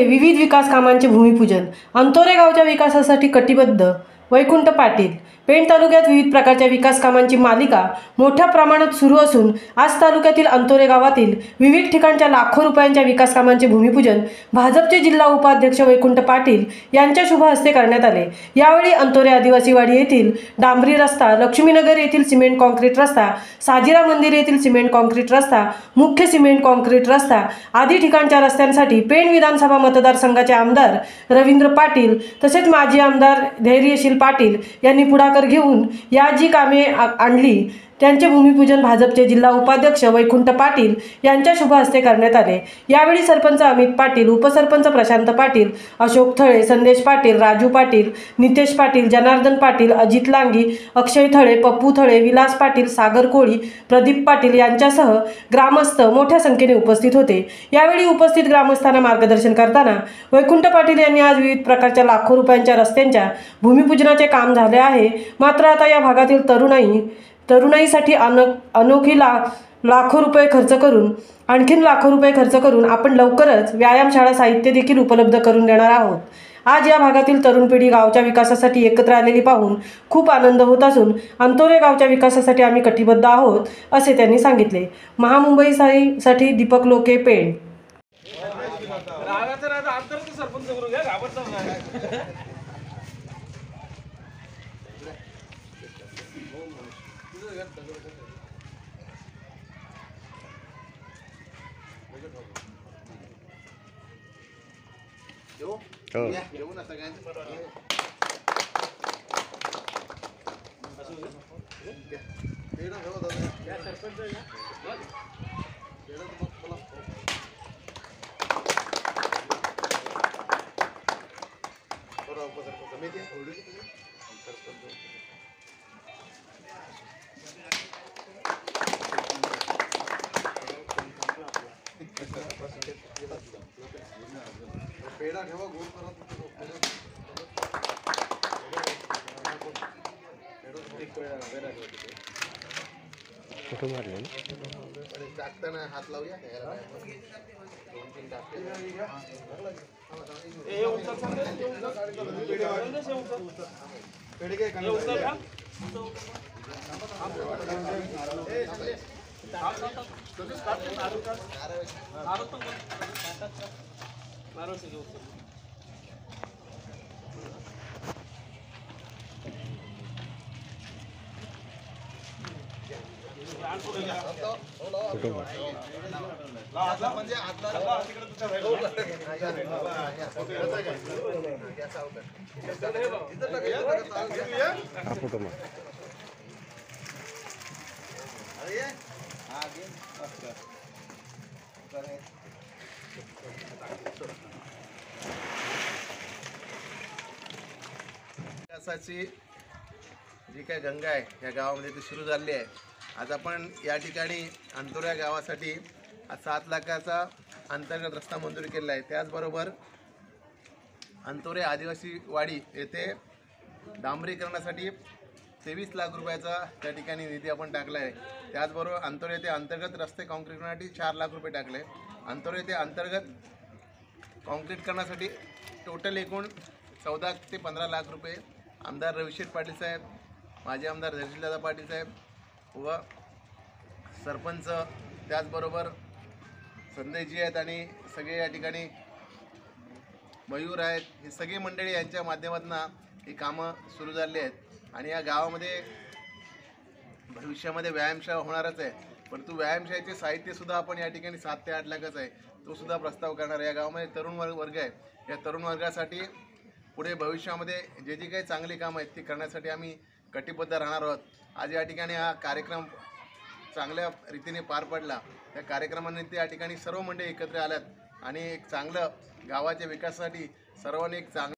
विविध विकास कामांचे भूमिपूजन। अंतोरे गावच्या विकासासाठी कटिबद्ध वैकुंठ पाटील। पेण तालुक्यात विविध प्रकारच्या विकास कामांची मालिका मोठ्या प्रमाणात सुरू असून आज तालुक्यातील अंतोरे गावातील विविध ठिकाणच्या लाखो रुपयांच्या विकास कामांचे भूमिपूजन भाजपचे जिल्हा उपाध्यक्ष वैकुंठ पाटील यांच्या शुभ हस्ते करण्यात आले। यावेळी अंतोरे आदिवासीवाडी येथील डांबरी रस्ता, लक्ष्मीनगर येथील सिमेंट कॉन्क्रीट रस्ता, साजिरा मंदिर येथील सिमेंट कॉन्क्रीट रस्ता, मुख्य सिमेंट कॉन्क्रीट रस्ता आदी ठिकाणच्या रस्त्यांसाठी पेण विधानसभा मतदारसंघाचे आमदार रवींद्र पाटील तसेच माजी आमदार धैर्यशील पाटील यांनी पुढाकार घेऊन या जी कामे आणली त्यांचे भूमिपूजन भाजपचे जिल्हा उपाध्यक्ष वैकुंठ पाटील यांच्या शुभ हस्ते करण्यात आले। यावेळी सरपंच अमित पाटील, उपसरपंच प्रशांत पाटील, अशोक थळे, संदेश पाटील, राजू पाटील, नितेश पाटील, जनार्दन पाटील, अजित लांगी, अक्षय थळे, पप्पू थळे, विलास पाटील, सागर कोळी, प्रदीप पाटील यांच्यासह ग्रामस्थ मोठ्या संख्येने उपस्थित होते। यावेळी उपस्थित ग्रामस्थांना मार्गदर्शन करताना वैकुंठ पाटील यांनी आज विविध प्रकारच्या लाखो रुपयांच्या रस्त्यांच्या भूमिपूजनाचे काम झाले आहे। मात्र आता या भागातील तरुणाईसाठी अनोखी लाखो रुपये खर्च करून आपण लवकरच व्यायामशाळा साहित्य देखील उपलब्ध करून देणार आहोत। आज या भागातील तरुण पिढी गावच्या विकासासाठी एकत्र आलेली पाहून खूप आनंद होत असून अंतोरे गावच्या विकासासाठी आम्ही कटिबद्ध आहोत असे त्यांनी सांगितले। महामुंबईसाठी दीपक लोके, पेण। पेड़ा ठेवा गोल करत फोटो मारले टाकताना हात लावूया दोन तीन टाकते पेढे काय फोटो मार विकासाची जी काय गंगा आहे या गावामध्ये ती सुरू झाली आहे। आज आपण या ठिकाणी अंतोरे गावासाठी 7 लाखाचा अंतर्गत रस्ता मंजूर केलेला आहे। त्याचबरोबर अंतोरे आदिवासी वाडी येथे डांबरीकरणासाठी 23 लाख रुपयाचा त्या ठिकाणी निधी आपण टाकला आहे। त्याचबरोबर अंतोरे येथे अंतर्गत रस्ते काँक्रीट करण्यासाठी 4 लाख रुपये टाकले। अंतोरे येथे अंतर्गत काँक्रीट करण्यासाठी टोटल एकूण 14 ते 15 लाख रुपये आमदार रविशेठ पाटील साहेब, माजी आमदार धैर्यशील पाटील साहेब व सरपंच, त्याचबरोबर संदेशजी आहेत आणि सगळे या ठिकाणी मयूर आहेत, ही सगळी मंडळी यांच्या माध्यमातून ही कामं सुरू झाली आहेत। आणि या गावामध्ये भविष्यामध्ये व्यायामशाळा होणारच आहे, परंतु व्यायामशाळेचे साहित्यसुद्धा आपण या ठिकाणी 7 ते 8 लाखाचं आहे, तो सुद्धा प्रस्ताव करणार आहे। या गावामध्ये तरुण वर्ग आहे, या तरुण वर्गासाठी पुढे भविष्यामध्ये जे काही चांगली कामं आहेत ती करण्यासाठी आम्ही कटिबद्ध राहणार आहोत। आज या ठिकाणी हा कार्यक्रम चांगल्या रीतीने पार पडला। त्या कार्यक्रमानिमित्त या ठिकाणी सर्व मंडळी एकत्र आल्यात आणि एक चांगलं गावाच्या विकासासाठी सर्वांनी एक चांगलं